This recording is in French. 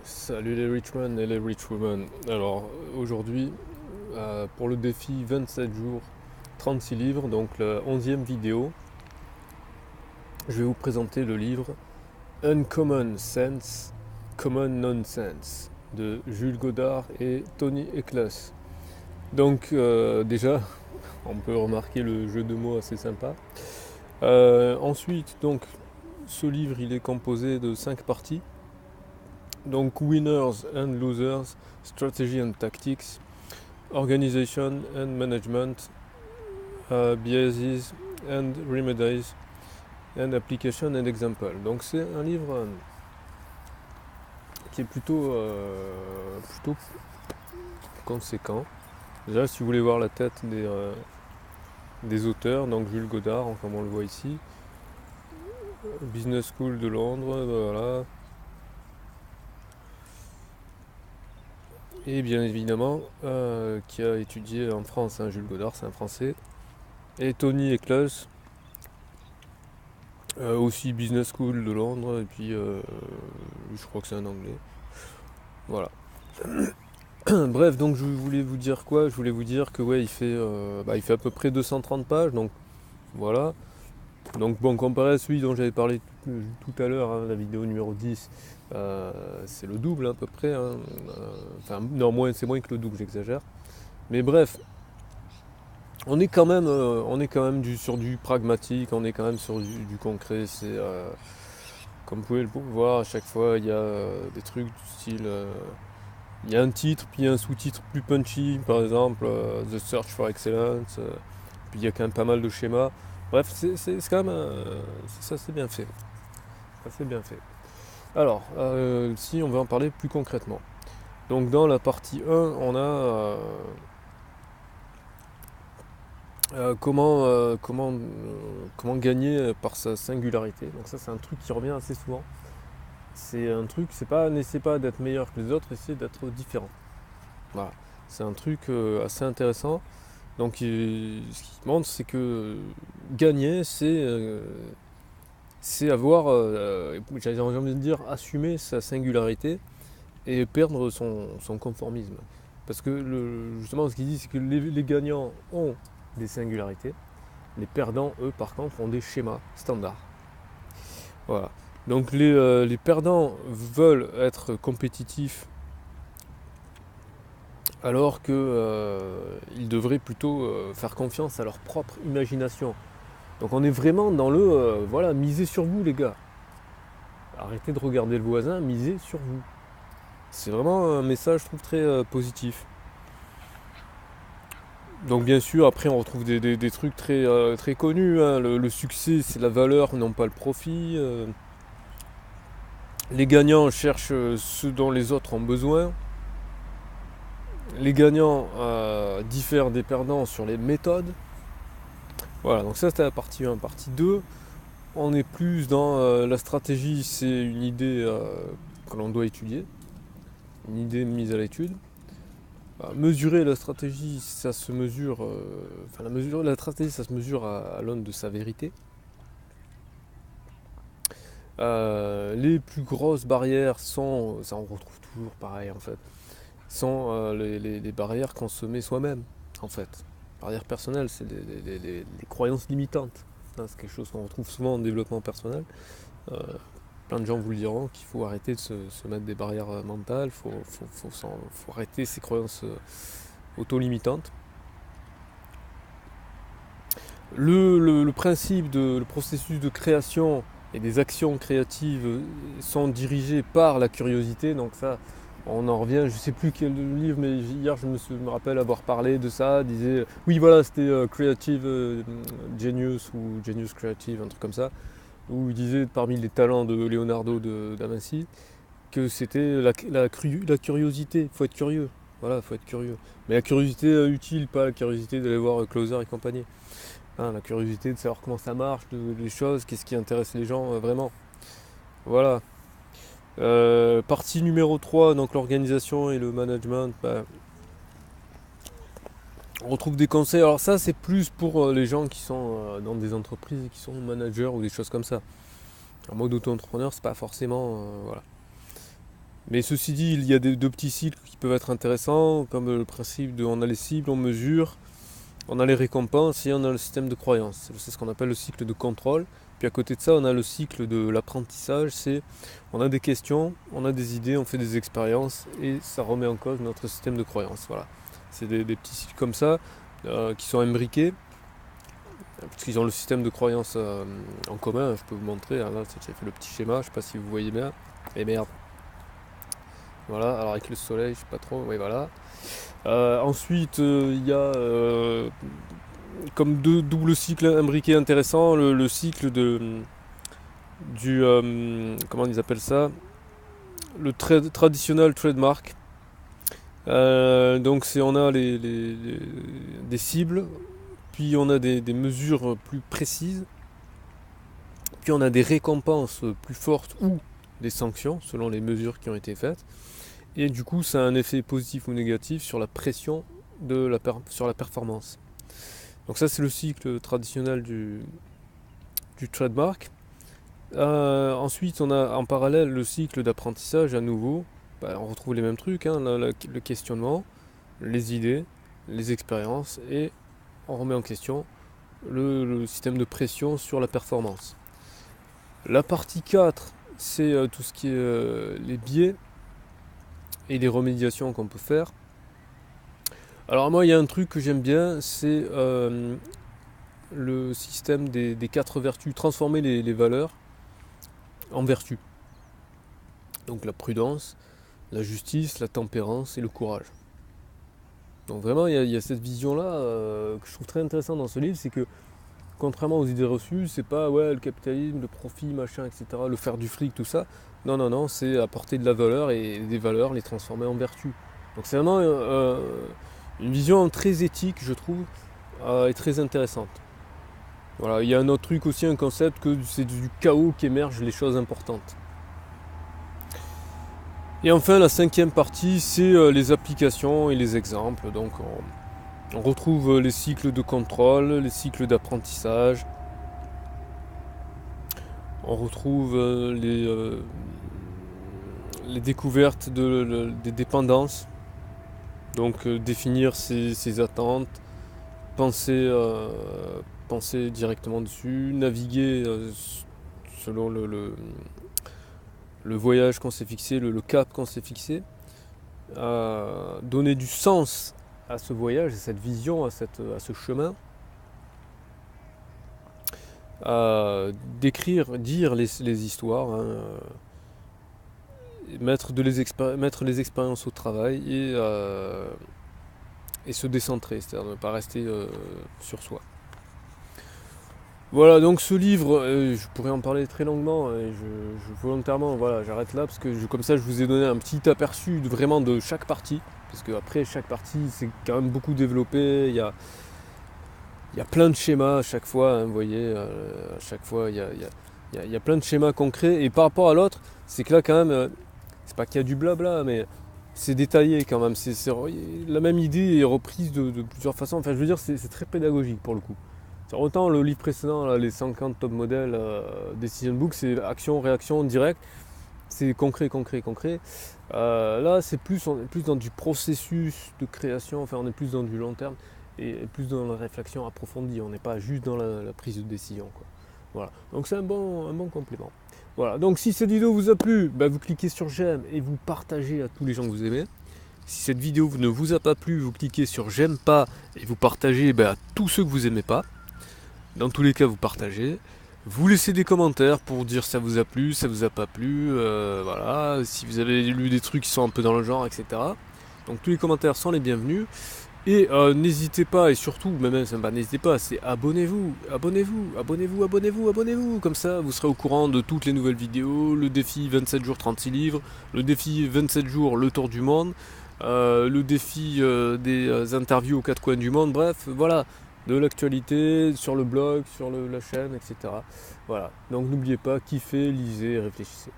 Salut les Richman et les Richwomen. Alors aujourd'hui, pour le défi 27 jours, 36 livres, donc la 11e vidéo, je vais vous présenter le livre Uncommon Sense, Common Nonsense de Jules Godard et Tony Eklund. Donc déjà, on peut remarquer le jeu de mots assez sympa. Ensuite, donc, ce livre il est composé de 5 parties. Donc Winners and Losers, Strategy and Tactics, Organization and Management, Biases and Remedies, and Application and Example. Donc c'est un livre qui est plutôt conséquent. Déjà si vous voulez voir la tête des auteurs, donc Jules Godard, comme on le voit ici, Business School de Londres, voilà. Et bien évidemment, qui a étudié en France, hein, Jules Godard, c'est un Français. Et Tony Eklund, aussi Business School de Londres, et puis je crois que c'est un Anglais. Voilà. Bref, donc je voulais vous dire quoi? Je voulais vous dire que ouais, il fait à peu près 230 pages, donc voilà. Donc bon, comparé à celui dont j'avais parlé tout à l'heure, hein, la vidéo numéro 10, c'est le double à peu près. Hein. Enfin, non, c'est moins que le double, j'exagère. Mais bref, on est quand même sur du pragmatique, on est quand même sur du concret. C'est comme vous pouvez le voir, à chaque fois il y a des trucs du style, il y a un titre, puis il y a un sous-titre plus punchy, par exemple The Search for Excellence, puis il y a quand même pas mal de schémas. Bref, c'est quand même, ça c'est bien fait. Ça c'est bien fait. Alors, si on veut en parler plus concrètement. Donc dans la partie 1, on a comment gagner par sa singularité. Donc ça c'est un truc qui revient assez souvent. N'essaie pas d'être meilleur que les autres, essaie d'être différent. Voilà. C'est un truc assez intéressant. Donc ce qui montre c'est que gagner c'est avoir, j'avais envie de dire, assumer sa singularité et perdre son conformisme. Parce que justement ce qu'il dit c'est que les gagnants ont des singularités. Les perdants, eux, par contre, ont des schémas standards. Voilà. Donc les perdants veulent être compétitifs alors qu'ils devraient plutôt faire confiance à leur propre imagination. Donc on est vraiment dans voilà, misez sur vous les gars. Arrêtez de regarder le voisin, misez sur vous. C'est vraiment un message, je trouve, très positif. Donc bien sûr, après on retrouve des trucs très connus. Hein. Le succès, c'est la valeur, non pas le profit. Les gagnants cherchent ce dont les autres ont besoin. Les gagnants diffèrent des perdants sur les méthodes. Voilà, donc ça c'était la partie 1. Partie 2, on est plus dans la stratégie, c'est une idée que l'on doit étudier. Une idée mise à l'étude. Mesurer la stratégie, ça se mesure. La stratégie, ça se mesure à l'aune de sa vérité. Les plus grosses barrières sont, ça on retrouve toujours pareil en fait, sont les barrières qu'on se met soi-même en fait. Barrières personnelles, c'est les croyances limitantes. Hein, c'est quelque chose qu'on retrouve souvent en développement personnel. Plein de gens vous le diront qu'il faut arrêter de se mettre des barrières mentales, faut arrêter ces croyances auto-limitantes. Le principe le processus de création et des actions créatives sont dirigées par la curiosité, donc ça on en revient, je sais plus quel livre, mais hier je me rappelle avoir parlé de ça, disait, oui voilà c'était Creative Genius ou Genius Creative, un truc comme ça, où il disait parmi les talents de Leonardo da Vinci que c'était la curiosité, il faut être curieux, voilà, il faut être curieux. Mais la curiosité utile, pas la curiosité d'aller voir Closer et compagnie. Hein, la curiosité de savoir comment ça marche, les choses, qu'est-ce qui intéresse les gens vraiment. Voilà. Partie numéro 3, donc l'organisation et le management. On retrouve des conseils. Alors ça, c'est plus pour les gens qui sont dans des entreprises, qui sont managers ou des choses comme ça. En mode auto-entrepreneur, c'est pas forcément... voilà. Mais ceci dit, il y a deux petits cycles qui peuvent être intéressants, comme le principe de on a les cibles, on mesure, on a les récompenses et on a le système de croyance. C'est ce qu'on appelle le cycle de contrôle. Puis à côté de ça, on a le cycle de l'apprentissage, c'est on a des questions, on a des idées, on fait des expériences et ça remet en cause notre système de croyance. Voilà. C'est des petits cycles comme ça qui sont imbriqués, parce qu'ils ont le système de croyance en commun. Je peux vous montrer, hein, là j'ai fait le petit schéma, je ne sais pas si vous voyez bien. Et merde. Voilà, alors avec le soleil, je sais pas trop, oui voilà. Ensuite, il y a comme deux doubles cycles imbriqués intéressants, le cycle du comment ils appellent ça, le traditional trademark. Donc on a des cibles, puis on a des mesures plus précises, puis on a des récompenses plus fortes ou des sanctions selon les mesures qui ont été faites. Et du coup, ça a un effet positif ou négatif sur la pression sur la performance. Donc ça, c'est le cycle traditionnel du trademark. Ensuite, on a en parallèle le cycle d'apprentissage à nouveau. On retrouve les mêmes trucs, hein, le questionnement, les idées, les expériences, et on remet en question le système de pression sur la performance. La partie 4, c'est tout ce qui est les biais et les remédiations qu'on peut faire. Alors moi, il y a un truc que j'aime bien, c'est le système des 4 vertus, transformer les valeurs en vertus. Donc la prudence, la justice, la tempérance et le courage. Donc vraiment, il y a cette vision-là que je trouve très intéressante dans ce livre, c'est que contrairement aux idées reçues, c'est pas ouais le capitalisme, le profit, machin, etc., le faire du fric, tout ça. Non, non, non, c'est apporter de la valeur et des valeurs, les transformer en vertu. Donc c'est vraiment une vision très éthique, je trouve, et très intéressante. Voilà, il y a un autre truc aussi, un concept que c'est du chaos qu'émergent les choses importantes. Et enfin, la 5e partie, c'est les applications et les exemples. Donc on retrouve les cycles de contrôle, les cycles d'apprentissage. On retrouve les découvertes des dépendances. Donc définir ses attentes, penser directement dessus, naviguer selon le voyage qu'on s'est fixé, le cap qu'on s'est fixé, donner du sens à ce voyage, à cette vision, à ce chemin, dire les histoires, hein, mettre les expériences au travail et se décentrer, c'est-à-dire ne pas rester sur soi. Voilà, donc ce livre, je pourrais en parler très longuement, et volontairement, voilà, j'arrête là, parce que comme ça je vous ai donné un petit aperçu vraiment de chaque partie, parce qu'après chaque partie c'est quand même beaucoup développé, il y a plein de schémas à chaque fois, hein, vous voyez, à chaque fois il y a plein de schémas concrets, et par rapport à l'autre, c'est que là quand même, c'est pas qu'il y a du blabla, mais c'est détaillé quand même, la même idée est reprise de plusieurs façons, enfin je veux dire c'est très pédagogique pour le coup. Autant le livre précédent, là, les 50 top modèles Decision Book, c'est action, réaction, direct, c'est concret. Là, on est plus dans du processus de création, enfin on est plus dans du long terme et plus dans la réflexion approfondie, on n'est pas juste dans la prise de décision, quoi. Voilà, donc c'est un bon complément. Voilà, donc si cette vidéo vous a plu, vous cliquez sur j'aime et vous partagez à tous les gens que vous aimez. Si cette vidéo ne vous a pas plu, vous cliquez sur j'aime pas et vous partagez à tous ceux que vous aimez pas. Dans tous les cas, vous partagez. Vous laissez des commentaires pour dire ça vous a plu, ça vous a pas plu, voilà, si vous avez lu des trucs qui sont un peu dans le genre, etc. Donc tous les commentaires sont les bienvenus. Et n'hésitez pas, et surtout, n'hésitez pas, c'est abonnez-vous. Comme ça, vous serez au courant de toutes les nouvelles vidéos, le défi 27 jours 36 livres, le défi 27 jours le tour du monde, le défi des interviews aux 4 coins du monde, bref, voilà. De l'actualité, sur le blog, sur la chaîne, etc. Voilà. Donc n'oubliez pas, kiffez, lisez, réfléchissez.